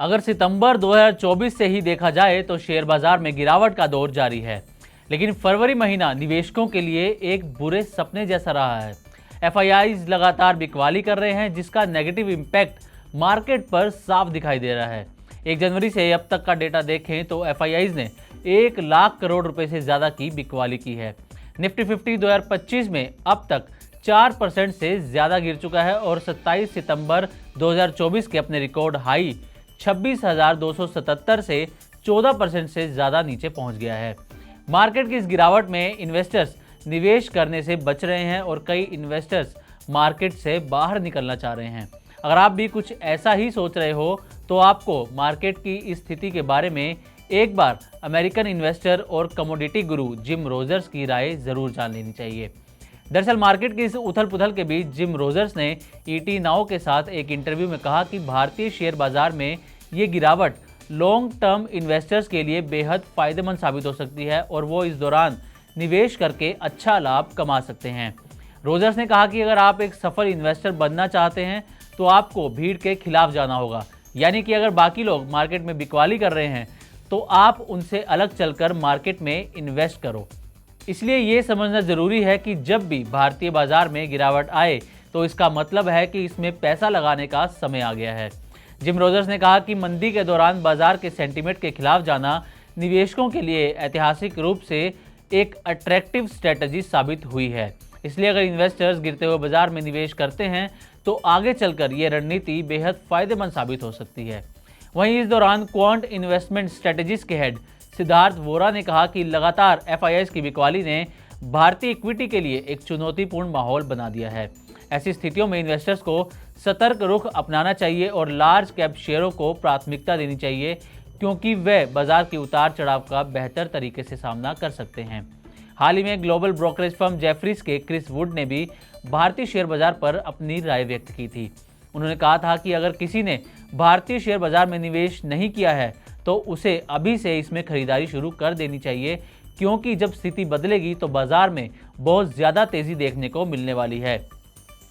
अगर सितंबर 2024 से ही देखा जाए तो शेयर बाजार में गिरावट का दौर जारी है, लेकिन फरवरी महीना निवेशकों के लिए एक बुरे सपने जैसा रहा है। एफआईआईज लगातार बिकवाली कर रहे हैं, जिसका नेगेटिव इम्पैक्ट मार्केट पर साफ दिखाई दे रहा है। 1 जनवरी से अब तक का डेटा देखें तो एफआईआईज ने 1 लाख करोड़ रुपए से ज़्यादा की बिकवाली की है। निफ्टी 50 2025 में अब तक 4% से ज़्यादा गिर चुका है और 27 सितंबर 2024 के अपने रिकॉर्ड हाई 26,277 से 14% से ज़्यादा नीचे पहुंच गया है। मार्केट की इस गिरावट में इन्वेस्टर्स निवेश करने से बच रहे हैं और कई इन्वेस्टर्स मार्केट से बाहर निकलना चाह रहे हैं। अगर आप भी कुछ ऐसा ही सोच रहे हो तो आपको मार्केट की इस स्थिति के बारे में एक बार अमेरिकन इन्वेस्टर और कमोडिटी गुरु जिम रोजर्स की राय ज़रूर जान लेनी चाहिए। दरअसल मार्केट की इस उथल पुथल के बीच जिम रोजर्स ने ईटी नाउ के साथ एक इंटरव्यू में कहा कि भारतीय शेयर बाजार में ये गिरावट लॉन्ग टर्म इन्वेस्टर्स के लिए बेहद फायदेमंद साबित हो सकती है और वो इस दौरान निवेश करके अच्छा लाभ कमा सकते हैं। रोजर्स ने कहा कि अगर आप एक सफल इन्वेस्टर बनना चाहते हैं तो आपको भीड़ के खिलाफ जाना होगा, यानी कि अगर बाकी लोग मार्केट में बिकवाली कर रहे हैं तो आप उनसे अलग चलकर मार्केट में इन्वेस्ट करो। इसलिए ये समझना ज़रूरी है कि जब भी भारतीय बाजार में गिरावट आए तो इसका मतलब है कि इसमें पैसा लगाने का समय आ गया है। जिम रोजर्स ने कहा कि मंदी के दौरान बाजार के सेंटीमेंट के खिलाफ जाना निवेशकों के लिए ऐतिहासिक रूप से एक अट्रैक्टिव स्ट्रेटजी साबित हुई है। इसलिए अगर इन्वेस्टर्स गिरते हुए बाजार में निवेश करते हैं तो आगे चलकर ये रणनीति बेहद फायदेमंद साबित हो सकती है। वहीं इस दौरान क्वांट इन्वेस्टमेंट स्ट्रेटजीज के हेड सिद्धार्थ वोरा ने कहा कि लगातार एफआईआईज की बिकवाली ने भारतीय इक्विटी के लिए एक चुनौतीपूर्ण माहौल बना दिया है। ऐसी स्थितियों में इन्वेस्टर्स को सतर्क रुख अपनाना चाहिए और लार्ज कैप शेयरों को प्राथमिकता देनी चाहिए, क्योंकि वे बाजार के उतार चढ़ाव का बेहतर तरीके से सामना कर सकते हैं। हाल ही में ग्लोबल ब्रोकरेज फर्म जेफरीज के क्रिस वुड ने भी भारतीय शेयर बाजार पर अपनी राय व्यक्त की थी। उन्होंने कहा था कि अगर किसी ने भारतीय शेयर बाजार में निवेश नहीं किया है तो उसे अभी से इसमें खरीदारी शुरू कर देनी चाहिए, क्योंकि जब स्थिति बदलेगी तो बाजार में बहुत ज़्यादा तेज़ी देखने को मिलने वाली है।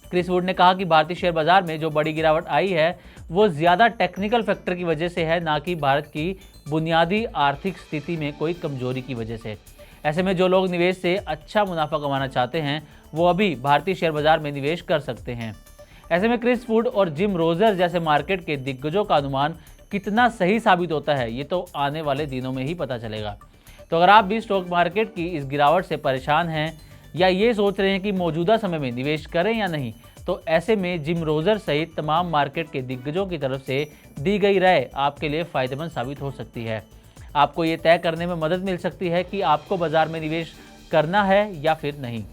क्रिस वुड ने कहा कि भारतीय शेयर बाजार में जो बड़ी गिरावट आई है वो ज़्यादा टेक्निकल फैक्टर की वजह से है, ना कि भारत की बुनियादी आर्थिक स्थिति में कोई कमजोरी की वजह से। ऐसे में जो लोग निवेश से अच्छा मुनाफा कमाना चाहते हैं वो अभी भारतीय शेयर बाजार में निवेश कर सकते हैं। ऐसे में क्रिस वुड और जिम रोजर जैसे मार्केट के दिग्गजों का अनुमान कितना सही साबित होता है ये तो आने वाले दिनों में ही पता चलेगा। तो अगर आप भी स्टॉक मार्केट की इस गिरावट से परेशान हैं या ये सोच रहे हैं कि मौजूदा समय में निवेश करें या नहीं, तो ऐसे में जिम रोजर सहित तमाम मार्केट के दिग्गजों की तरफ से दी गई राय आपके लिए फ़ायदेमंद साबित हो सकती है। आपको ये तय करने में मदद मिल सकती है कि आपको बाजार में निवेश करना है या फिर नहीं।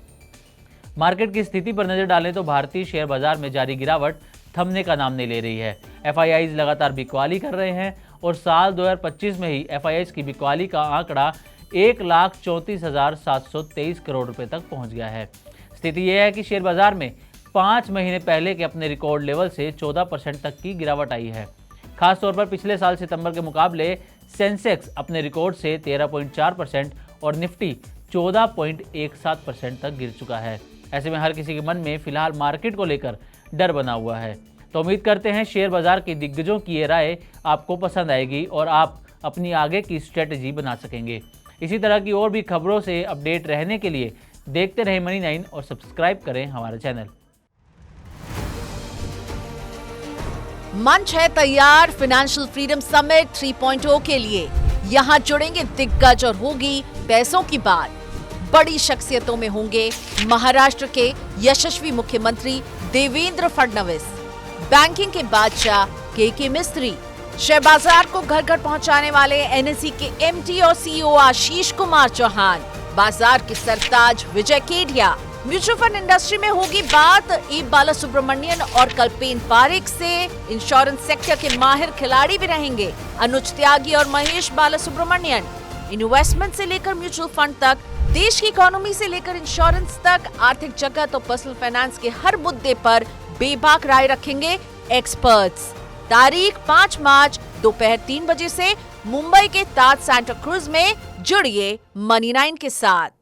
मार्केट की स्थिति पर नज़र डालें तो भारतीय शेयर बाजार में जारी गिरावट थमने का नाम नहीं ले रही है। एफआईआईज लगातार बिकवाली कर रहे हैं और साल 2025 में ही एफआईआईज की बिकवाली का आंकड़ा 1,34,723 करोड़ रुपए तक पहुंच गया है। स्थिति यह है कि शेयर बाजार में 5 महीने पहले के अपने रिकॉर्ड लेवल से 14% तक की गिरावट आई है। खासतौर पर पिछले साल सितंबर के मुकाबले सेंसेक्स अपने रिकॉर्ड से 13.4% और निफ्टी 14.17% तक गिर चुका है। ऐसे में हर किसी के मन में फिलहाल मार्केट को लेकर डर बना हुआ है। तो उम्मीद करते हैं शेयर बाजार के दिग्गजों की ये राय आपको पसंद आएगी और आप अपनी आगे की स्ट्रेटजी बना सकेंगे। इसी तरह की और भी खबरों से अपडेट रहने के लिए देखते रहें मनी 9 और सब्सक्राइब करें हमारा चैनल। मंच है तैयार फाइनेंशियल फ्रीडम समिट 3.0 के लिए। यहाँ जुड़ेंगे दिग्गज और होगी पैसों की बात। बड़ी शख्सियतों में होंगे महाराष्ट्र के यशस्वी मुख्यमंत्री देवेंद्र फडणवीस, बैंकिंग के बादशाह के मिस्त्री, शेयर बाजार को घर घर पहुंचाने वाले एनएसई के एमडी और सीईओ आशीष कुमार चौहान, बाजार के सरताज विजय केडिया, म्यूचुअल फंड इंडस्ट्री में होगी बात ई बालासुब्रमण्यन और कल्पेन पारेख से। इंश्योरेंस सेक्टर के माहिर खिलाड़ी भी रहेंगे अनुज त्यागी और महेश बालासुब्रमण्यन। इन्वेस्टमेंट से लेकर म्यूचुअल फंड तक, देश की इकोनॉमी से लेकर इंश्योरेंस तक, आर्थिक जगत और पर्सनल फाइनेंस के हर मुद्दे पर बेबाक राय रखेंगे एक्सपर्ट्स। तारीख 5 मार्च दोपहर 3 बजे से मुंबई के ताज सेंटर क्रूज में। जुड़िए मनी 9 के साथ।